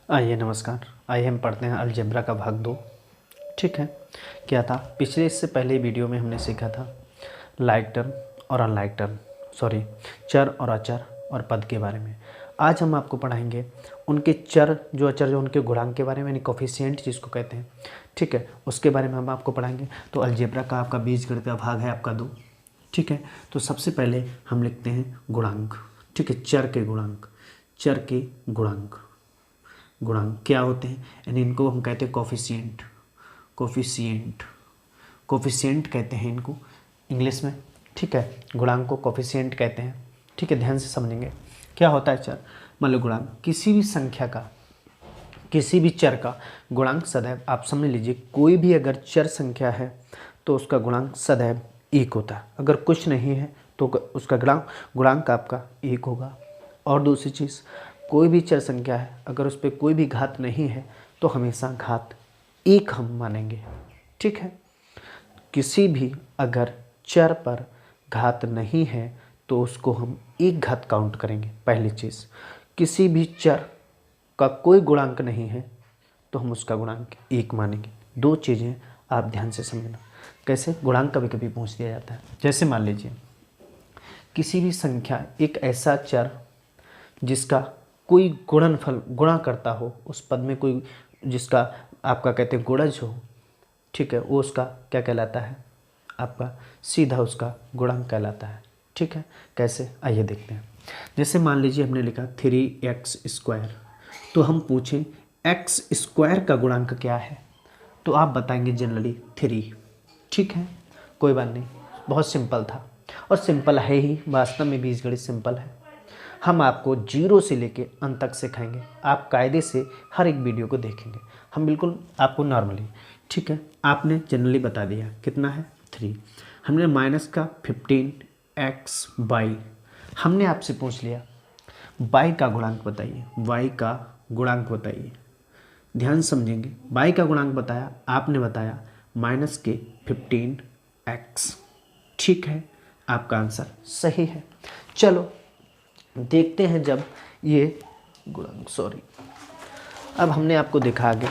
आइए नमस्कार। आइए हम पढ़ते हैं अलजेब्रा का भाग 2। ठीक है, क्या था पिछले इससे पहले वीडियो में हमने सीखा था लाइक टर्म और अनलाइक टर्म, चर और अचर और पद के बारे में। आज हम आपको पढ़ाएंगे उनके चर जो अचर जो उनके गुणांक के बारे में, यानी कोफिशिएंट जिसको कहते हैं। ठीक है, उसके बारे में हम आपको पढ़ाएंगे। तो अलजेब्रा का आपका बीजगणित का भाग है आपका 2। ठीक है, तो सबसे पहले हम लिखते हैं गुणांक। ठीक है, चर के गुणांक। चर के गुणांक क्या होते हैं, यानी इनको हम कहते हैं कोफिशिएंट। कोफिशिएंट कहते हैं इनको इंग्लिश में। ठीक है, गुणांक को कोफिशिएंट कहते हैं। ठीक है, ध्यान से समझेंगे क्या होता है चर। मान लो गुणांक किसी भी संख्या का, किसी भी चर का गुणांक सदैव, आप समझ लीजिए कोई भी अगर चर संख्या है तो उसका गुणांक सदैव 1 होता है। अगर कुछ नहीं है तो उसका गुणांक आपका 1 होगा। और दूसरी चीज़, कोई भी चर संख्या है अगर उस पर कोई भी घात नहीं है तो हमेशा घात 1 हम मानेंगे। ठीक है, किसी भी अगर चर पर घात नहीं है तो उसको हम 1 घात काउंट करेंगे। पहली चीज़, किसी भी चर का कोई गुणांक नहीं है तो हम उसका गुणांक 1 मानेंगे। 2 चीज़ें आप ध्यान से समझना। कैसे गुणांक कभी कभी पूछ दिया जाता है। जैसे मान लीजिए किसी भी संख्या, एक ऐसा चर जिसका कोई गुणनफल गुणा करता हो, उस पद में कोई जिसका आपका कहते हैं गुणज हो। ठीक है, वो उसका क्या कहलाता है, आपका सीधा उसका गुणांक कहलाता है। ठीक है, कैसे आइए देखते हैं। जैसे मान लीजिए हमने लिखा 3x², तो हम पूछें x² का गुणांक क्या है, तो आप बताएंगे जनरली 3। ठीक है, कोई बात नहीं, बहुत सिंपल था और सिंपल है ही, वास्तव में बीजगणित सिंपल है। हम आपको 0 से लेके अंत तक सिखाएंगे। आप कायदे से हर एक वीडियो को देखेंगे, हम बिल्कुल आपको नॉर्मली। ठीक है, आपने जनरली बता दिया कितना है 3। हमने माइनस का 15x/, हमने आपसे पूछ लिया y का गुणांक बताइए, y का गुणांक बताइए। ध्यान समझेंगे, y का गुणांक बताया, आपने बताया माइनस के 15x। ठीक है, आपका आंसर सही है। चलो देखते हैं जब ये गुणांक, अब हमने आपको दिखा आगे,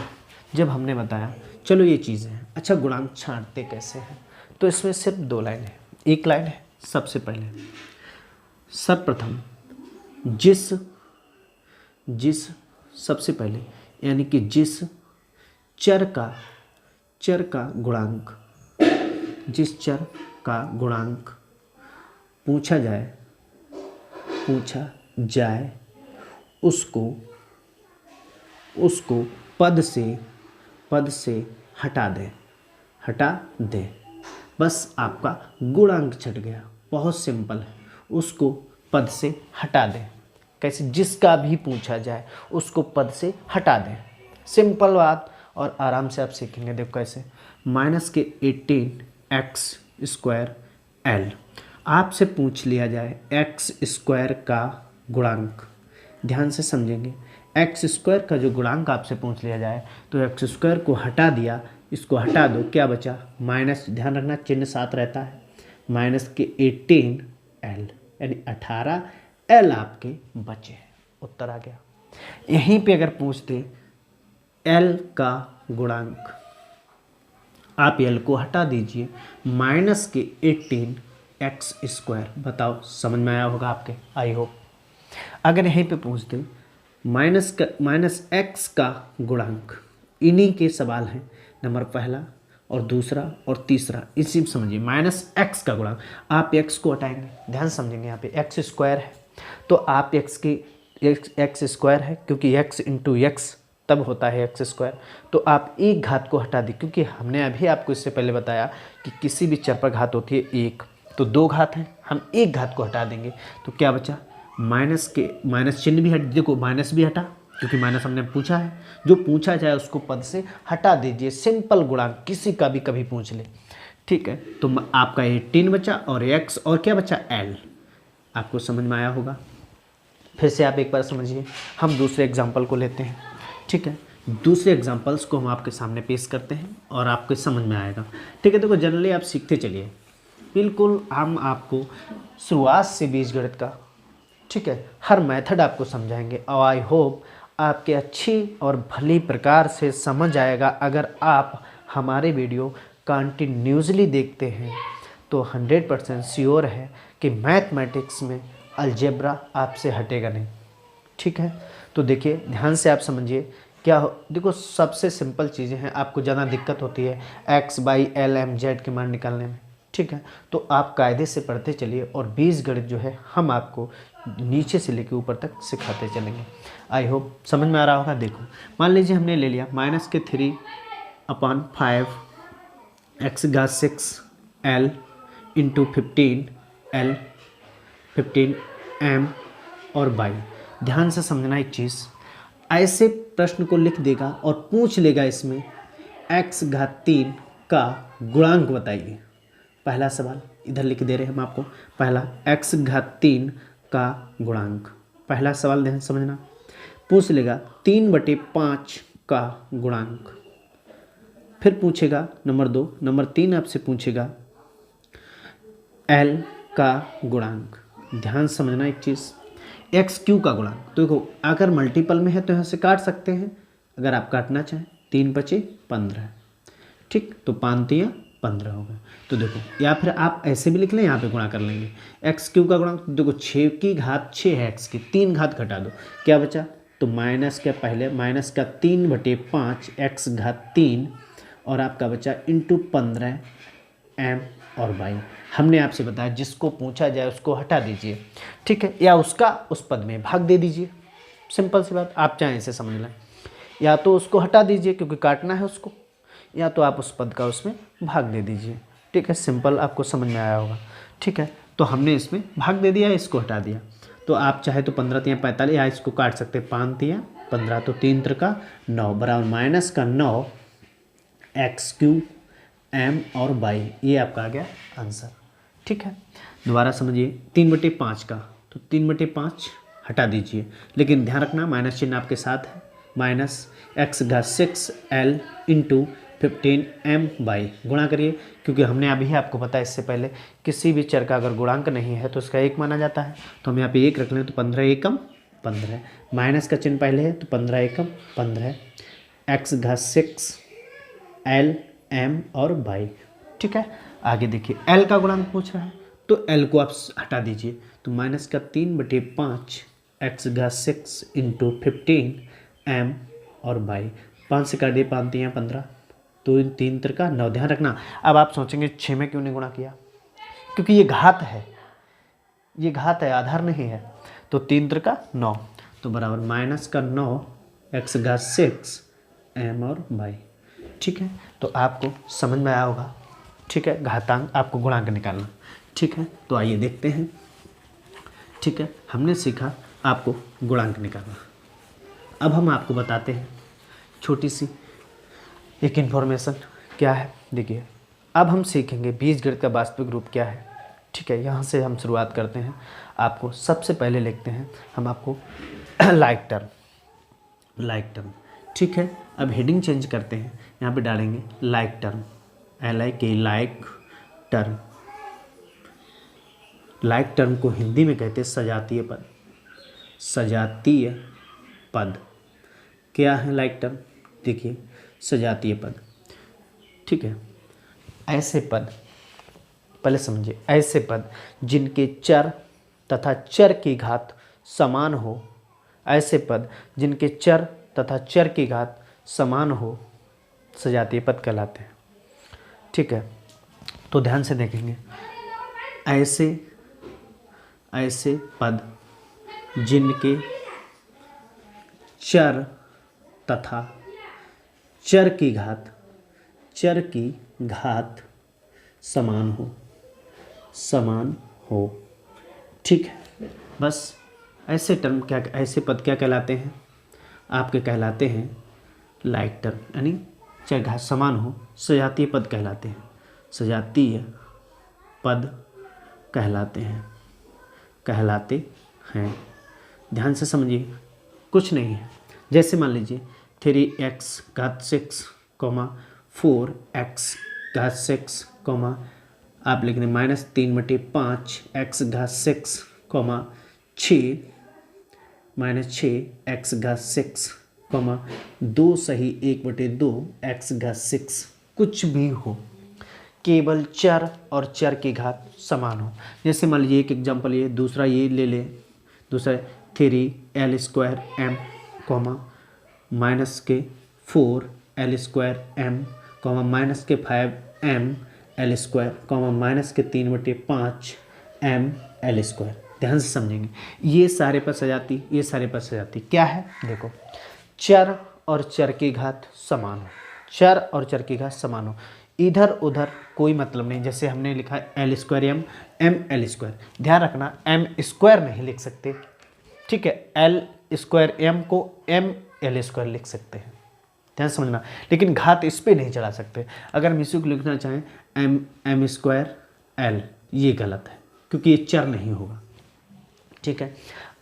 जब हमने बताया चलो ये चीज़ें हैं। अच्छा, गुणांक छांटते कैसे हैं, तो इसमें सिर्फ 2 लाइन है। एक लाइन है, सबसे पहले सर्वप्रथम जिस सबसे पहले, यानी कि जिस चर का गुणांक, जिस चर का गुणांक पूछा जाए उसको पद से हटा दे। बस आपका गुणांक छट गया। बहुत सिंपल है, उसको पद से हटा दें। कैसे, जिसका भी पूछा जाए उसको पद से हटा दें। सिंपल बात, और आराम से आप सीखेंगे। देखो कैसे, माइनस के 18x²l, आपसे पूछ लिया जाए x² का गुणांक। ध्यान से समझेंगे, x² का जो गुणांक आपसे पूछ लिया जाए तो x² को हटा दिया, इसको हटा दो, क्या बचा माइनस। ध्यान रखना चिन्ह साथ रहता है। माइनस के 18l, यानी 18l आपके बचे हैं। उत्तर आ गया। यहीं पे अगर पूछते l का गुणांक, आप l को हटा दीजिए, माइनस के 18x², बताओ समझ में आया होगा आपके, आई होप। अगर यहीं पे पूछते माइनस x का गुणांक, इन्हीं के सवाल हैं, नंबर पहला और दूसरा और तीसरा, इसी में समझिए। -x का गुणांक, आप x को हटाएंगे, ध्यान समझेंगे, यहाँ पे x² है तो आप x² है, क्योंकि x इंटू x तब होता है x², तो आप 1 घात को हटा दी, क्योंकि हमने अभी आपको इससे पहले बताया कि किसी भी चर पर घात होती है 1, तो 2 घात हैं, हम 1 घात को हटा देंगे तो क्या बचा, माइनस चिन्ह भी हट, देखो माइनस भी हटा क्योंकि माइनस हमने पूछा है। जो पूछा जाए उसको पद से हटा दीजिए। सिंपल गुणांक, किसी का भी कभी पूछ ले। ठीक है, तो आपका 18 बचा और x और क्या बचा l। आपको समझ में आया होगा। फिर से आप एक बार समझिए, हम दूसरे एग्जाम्पल को लेते हैं। ठीक है, दूसरे एग्जाम्पल्स को हम आपके सामने पेश करते हैं और आपको समझ में आएगा। ठीक है, देखो जनरली आप सीखते चलिए, बिल्कुल हम आपको शुरुआत से बीजगणित का, ठीक है, हर मेथड आपको समझाएंगे और आई होप आपके अच्छी और भली प्रकार से समझ आएगा अगर आप हमारे वीडियो कंटिन्यूसली देखते हैं। तो 100% श्योर है कि मैथमेटिक्स में अलजेब्रा आपसे हटेगा नहीं। ठीक है, तो देखिए ध्यान से आप समझिए क्या हो। देखो सबसे सिंपल चीज़ें हैं, आपको ज़्यादा दिक्कत होती है x/L/M/Z के मान निकालने में। ठीक है, तो आप कायदे से पढ़ते चलिए और बीजगणित जो है हम आपको नीचे से लेकर ऊपर तक सिखाते चलेंगे। आई होप समझ में आ रहा होगा। देखो मान लीजिए हमने ले लिया -3/5 x⁻6 L into 15 L 15 M और बाई। ध्यान से समझना एक चीज़, ऐसे प्रश्न को लिख देगा और पूछ लेगा इसमें x⁻3 का गुणांक बताइए। पहला सवाल इधर लिख दे रहे हैं हम आपको, पहला x⁻3 का गुणांक। पहला सवाल ध्यान समझना, पूछ लेगा 3/5 का गुणांक। फिर पूछेगा नंबर 2, नंबर 3 आपसे पूछेगा L का गुणांक। ध्यान समझना एक चीज़, x³ का गुणांक। तो देखो अगर मल्टीपल में है तो यहाँ से काट सकते हैं, अगर आप काटना चाहें 3×5 = 15। ठीक, तो 5×3 = 15 हो गया। तो देखो या फिर आप ऐसे भी लिख लें, यहाँ पे गुणा कर लेंगे। x³ का गुणांक देखो 6 है, x की 3 घात घटा दो, क्या बचा? तो माइनस के पहले -3/5 x⁻3 और आपका बचा इंटू 15 M और बाई। हमने आपसे बताया जिसको पूछा जाए उसको हटा दीजिए। ठीक है, या उसका उस पद में भाग दे दीजिए। सिंपल सी बात, आप चाहें इसे समझ लें, या तो उसको हटा दीजिए क्योंकि काटना है उसको, या तो आप उस पद का उसमें भाग दे दीजिए। ठीक है, सिंपल, आपको समझ में आया होगा। ठीक है, तो हमने इसमें भाग दे दिया, इसको हटा दिया। तो आप चाहे तो 15×3 = 45, या इसको काट सकते 5×3 = 15, तो 3×3 = 9 बराबर -9 x³ M और बाई। ये आपका आ गया आंसर। ठीक है, दोबारा समझिए 3/5 का, तो 3/5 हटा दीजिए, लेकिन ध्यान रखना माइनस चिन्ह आपके साथ है। -x⁻6 L into 15 M by, गुणा करिए, क्योंकि हमने अभी आपको बताया इससे पहले किसी भी चर का अगर गुणांक नहीं है तो उसका 1 माना जाता है। तो हम यहाँ पे 1 रख लें तो 15×1 = 15, माइनस का चिन्ह पहले है तो 15×1 = 15, x⁻6 L M और बाई। ठीक है, आगे देखिए L का गुणांक पूछ रहा है, तो L को आप हटा दीजिए, तो -3/5 x⁻6 इंटू 15 M और बाई। 5 से काट दिए, 5×3 = 15, तो 3×3 = 9। ध्यान रखना, अब आप सोचेंगे 6 में क्यों नहीं गुणा किया, क्योंकि ये घात है, ये घात है, आधार नहीं है। तो 3×3 = 9, तो बराबर -9 x⁻6 M और बाई। ठीक है, तो आपको समझ में आया होगा। ठीक है, घातांक आपको गुणांक निकालना। ठीक है, तो आइए देखते हैं। ठीक है, हमने सीखा आपको गुणांक निकालना। अब हम आपको बताते हैं छोटी सी एक इन्फॉर्मेशन। क्या है, देखिए अब हम सीखेंगे बीजगणित का वास्तविक रूप क्या है। ठीक है, यहाँ से हम शुरुआत करते हैं। आपको सबसे पहले लिखते हैं हम आपको लाइक टर्म। ठीक है, अब हेडिंग चेंज करते हैं, यहाँ पे डालेंगे like term, LIK, like term. Like term को हिंदी में कहते हैं सजातीय पद। सजातीय पद क्या है लाइक टर्म? देखिए सजातीय पद। ठीक है, ऐसे पद, पहले समझिए, ऐसे पद जिनके चर तथा चर की घात समान हो, ऐसे पद जिनके चर तथा चर की घात समान हो सजातीय पद कहलाते हैं। ठीक है, तो ध्यान से देखेंगे, ऐसे पद जिनके चर तथा चर की घात समान हो। ठीक है, बस ऐसे टर्म क्या, ऐसे पद क्या कहलाते हैं? आपके कहलाते हैं लाइक टर्म, यानी चर घात समान हो, सजातीय पद कहलाते हैं। सजातीय पद कहलाते हैं। ध्यान से समझिए, कुछ नहीं है। जैसे मान लीजिए 3x⁻6, 4x⁻6, आप लिख दें -3/5 x⁻6, 6 माइनस 6 एक्स घात 6 कॉमा 2 सही 1/2 एक्स घात 6 कुछ भी हो, केवल चर और चर की घात समान हो। जैसे मान लीजिए एक एग्जांपल ये, दूसरा ये ले ले, दूसरा 3l² m कॉमा माइनस के 4l² m कॉमा माइनस के 5m l² कॉमा माइनस के 3/5 m l²। ध्यान से समझेंगे, ये सारे पर सजाती, ये सारे पर सजाती क्या है, देखो चर और चर की घात समान हो, चर और चर की घात समान हो, इधर उधर कोई मतलब नहीं। जैसे हमने लिखा है l² m l², ध्यान रखना m² नहीं लिख सकते, ठीक है, l² m को m l² लिख सकते हैं, ध्यान समझना, लेकिन घात इस पे नहीं चढ़ा सकते। अगर हम इसी को लिखना चाहें m² l, ये गलत है क्योंकि ये चर नहीं होगा, ठीक है।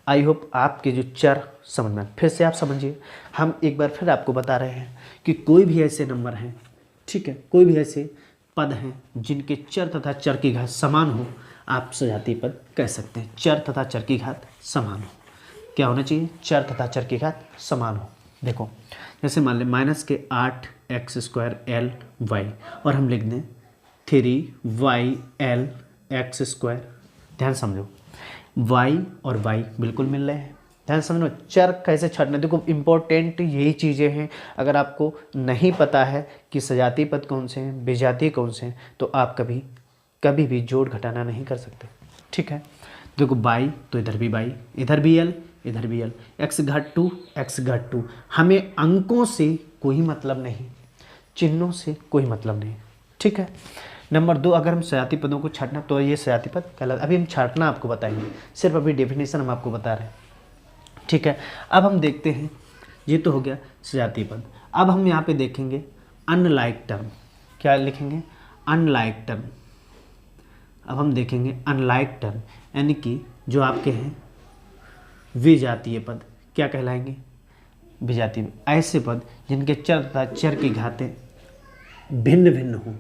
आई होप आपके जो चर समझ में, फिर से आप समझिए, हम एक बार फिर आपको बता रहे हैं कि कोई भी ऐसे नंबर हैं, ठीक है, कोई भी ऐसे पद हैं जिनके चर तथा चर की घात समान हो, आप सजातीय पद कह सकते हैं। चर तथा चर की घात समान हो, क्या होना चाहिए, चर तथा चर की घात समान हो। देखो जैसे मान लें माइनस के 8x² l y और हम लिख दें 3yl x²। ध्यान समझो, y और y बिल्कुल मिल रहे हैं, ध्यान समझो। चर कैसे छाटना, देखो इंपॉर्टेंट यही चीज़ें हैं। अगर आपको नहीं पता है कि सजातीय पद कौन से हैं, विजातीय कौन से हैं, तो आप कभी भी जोड़ घटाना नहीं कर सकते, ठीक है। देखो y तो इधर भी y, इधर भी l, इधर भी l, x घात 2 x घात 2, हमें अंकों से कोई मतलब नहीं, चिन्हों से कोई मतलब नहीं, ठीक है। नंबर 2, अगर हम सजातीय पदों को छाटना तो ये सजातीय पद कहलाता है। अभी हम छाटना आपको बताएंगे, सिर्फ अभी डेफिनेशन हम आपको बता रहे हैं, ठीक है। अब हम देखते हैं, ये तो हो गया सजातीय पद। अब हम यहाँ पे देखेंगे अनलाइक टर्म, क्या लिखेंगे, अनलाइक टर्म। अब हम देखेंगे अनलाइक टर्म, यानी कि जो आपके हैं विजातीय पद, क्या कहलाएंगे, विजातीय, ऐसे पद जिनके चर तथा चर की घातें भिन्न भिन्न हों,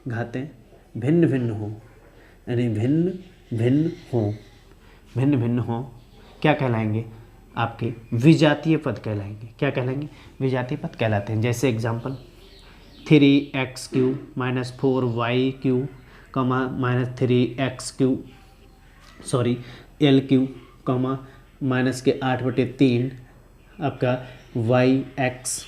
घातें भिन्न भिन्न हों, यानी भिन्न भिन्न हों, क्या कहलाएंगे, आपके विजातीय पद कहलाएंगे। क्या कहलाएंगे, विजातीय पद कहलाते हैं। जैसे example 3x³ minus 4y³ comma minus 3x³ l³ comma minus के 8/3 आपका yx,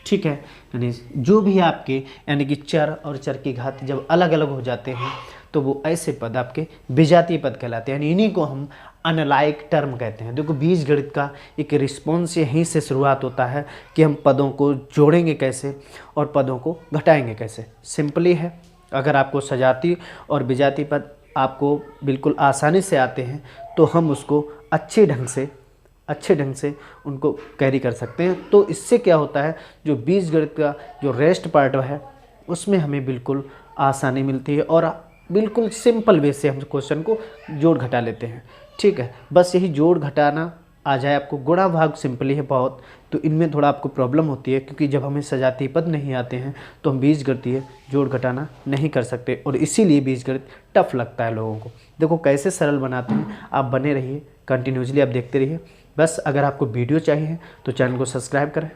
ठीक है। यानी जो भी आपके, यानी कि चर और चर की घात जब अलग अलग हो जाते हैं तो वो ऐसे पद आपके विजातीय पद कहलाते हैं, यानी इन्हीं को हम अनलाइक टर्म कहते हैं। देखो बीजगणित का एक रिस्पॉन्स यहीं से शुरुआत होता है कि हम पदों को जोड़ेंगे कैसे और पदों को घटाएंगे कैसे। सिंपली है, अगर आपको सजातीय और विजातीय पद आपको बिल्कुल आसानी से आते हैं तो हम उसको अच्छे ढंग से उनको कैरी कर सकते हैं। तो इससे क्या होता है, जो बीजगणित का जो रेस्ट पार्ट है उसमें हमें बिल्कुल आसानी मिलती है और बिल्कुल सिंपल वे से हम क्वेश्चन को जोड़ घटा लेते हैं, ठीक है। बस यही जोड़ घटाना आ जाए आपको, गुणा भाग सिंपली है बहुत, तो इनमें थोड़ा आपको प्रॉब्लम होती है क्योंकि जब हमें सजातीय पद नहीं आते हैं तो हम बीजगणितीय जोड़ घटाना नहीं कर सकते और इसीलिए बीजगणित टफ लगता है लोगों को। देखो कैसे सरल बनाते हैं, आप बने रहिए, कंटिन्यूसली आप देखते रहिए। बस अगर आपको वीडियो चाहिए तो चैनल को सब्सक्राइब करें,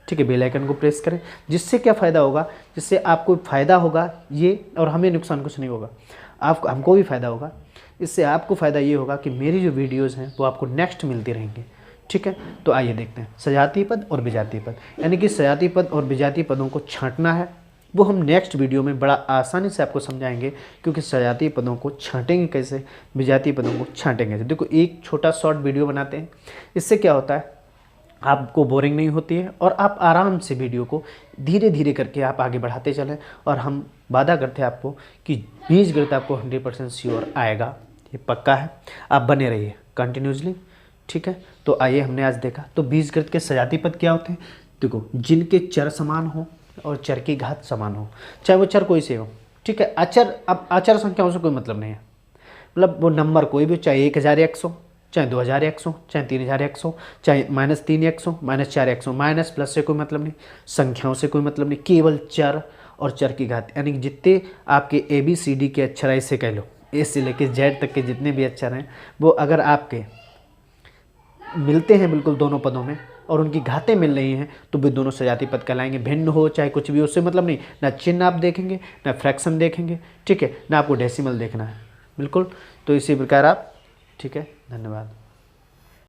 ठीक है, बेल आइकन को प्रेस करें। जिससे क्या फ़ायदा होगा, जिससे आपको फ़ायदा होगा ये, और हमें नुकसान कुछ नहीं होगा, आपको हमको भी फ़ायदा होगा। इससे आपको फ़ायदा ये होगा कि मेरी जो वीडियोज़ हैं वो आपको नेक्स्ट मिलती रहेंगी, ठीक है। तो आइए देखते हैं सजातीय पद और विजातीय पद, यानी कि सजातीय पद और विजातीय पदों को छांटना है, वो हम नेक्स्ट वीडियो में बड़ा आसानी से आपको समझाएंगे, क्योंकि सजातीय पदों को छांटेंगे कैसे, विजातीय पदों को छांटेंगे कैसे। देखो एक छोटा शॉर्ट वीडियो बनाते हैं, इससे क्या होता है, आपको बोरिंग नहीं होती है और आप आराम से वीडियो को धीरे धीरे करके आप आगे बढ़ाते चलें। और हम वादा करते हैं आपको कि बीजगणित आपको 100% श्योर आएगा, ये पक्का है। आप बने रहिए कंटिन्यूसली, ठीक है। तो आइए, हमने आज देखा तो बीजगणित के सजातीय पद क्या होते हैं। देखो जिनके चर समान हो और चर की घात समान हो, चाहे वो चर कोई से हो, ठीक है। अचर, अब अचर संख्याओं से कोई मतलब नहीं है, मतलब वो नंबर कोई भी, चाहे 1000x हो, चाहे 2000x हो, चाहे 3000x हो, चाहे -3x हो, -4x हो, माइनस प्लस से कोई मतलब नहीं, संख्याओं से कोई मतलब नहीं, केवल चर और चर की घात, यानी कि जितने आपके ABCD के अक्षर, ऐसे कह लो, ए से लेके Z तक के जितने भी अक्षर हैं, वो अगर आपके मिलते हैं बिल्कुल दोनों पदों में और उनकी घातें मिल रही हैं तो भी दोनों सजातीय पद कहलाएंगे। भिन्न हो चाहे कुछ भी, उससे मतलब नहीं, ना चिन्ह आप देखेंगे ना फ्रैक्शन देखेंगे, ठीक है, ना आपको डेसिमल देखना है, बिल्कुल। तो इसी प्रकार आप, ठीक है, धन्यवाद।